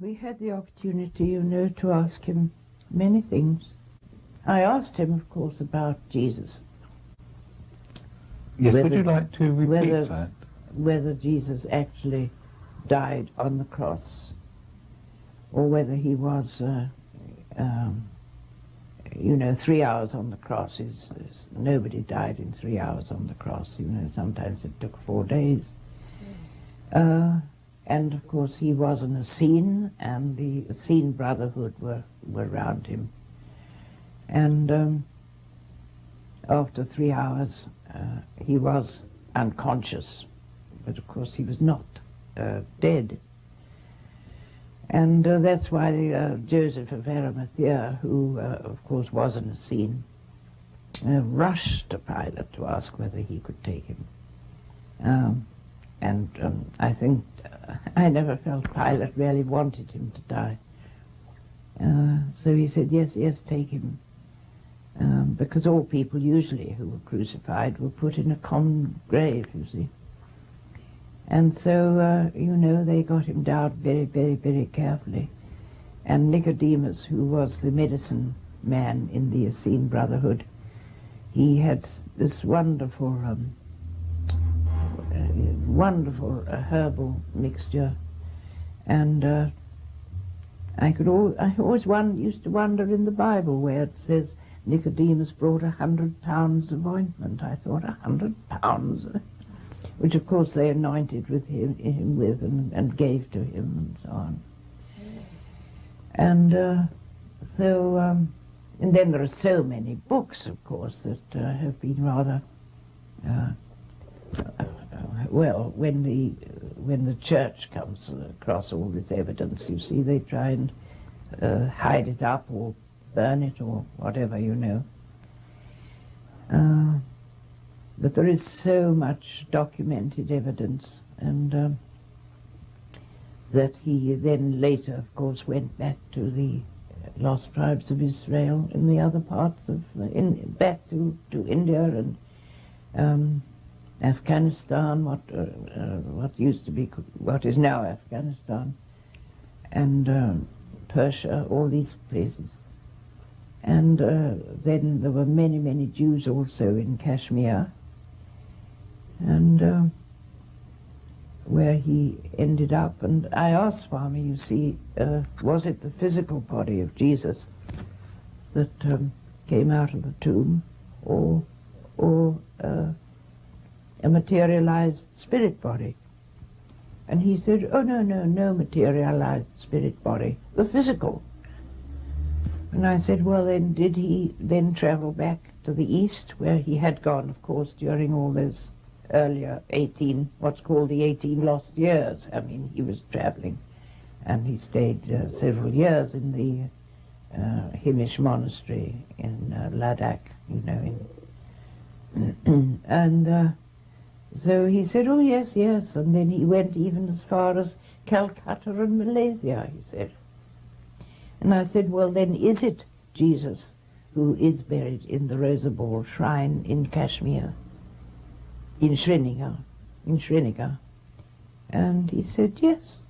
We had the opportunity, you know, to ask him many things. I asked him, of course, about Jesus. Yes, would you like to repeat that? Whether Jesus actually died on the cross, or whether he was, 3 hours on the cross. Nobody died in 3 hours on the cross. You know, sometimes it took 4 days. And of course he was an Essene, and the Essene Brotherhood were around him. And after 3 hours he was unconscious, but of course he was not dead. And that's why Joseph of Arimathea, who of course was an Essene, rushed to Pilate to ask whether he could take him. I think I never felt Pilate really wanted him to die. So he said, yes, take him. Because all people usually who were crucified were put in a common grave, you see. And so, they got him down very, very, very carefully. And Nicodemus, who was the medicine man in the Essene Brotherhood, he had this wonderful herbal mixture, and I always used to wonder in the Bible where it says Nicodemus brought 100 pounds of ointment. I thought, 100 pounds, which of course they anointed with him with and gave to him and so on. And and then there are so many books, of course, that have been rather when the church comes across all this evidence, you see, they try and hide it up or burn it or whatever, you know. But there is so much documented evidence, and that he then later, of course, went back to the lost tribes of Israel in the other parts of, back to India and Afghanistan, what is now Afghanistan, and Persia, all these places. And then there were many, many Jews also in Kashmir, and where he ended up. And I asked Swami, you see, was it the physical body of Jesus that came out of the tomb, or a materialized spirit body? And he said, oh, no materialized spirit body, the physical. And I said, well, then did he then travel back to the East, where he had gone, of course, during all those earlier what's called the 18 lost years? I mean, he was traveling, and he stayed several years in the Himish monastery in Ladakh, you know, and so he said, oh, yes, and then he went even as far as Calcutta and Malaysia, he said. And I said, well, then is it Jesus who is buried in the Rosa Ball shrine in Kashmir, in Srinagar? And he said, yes.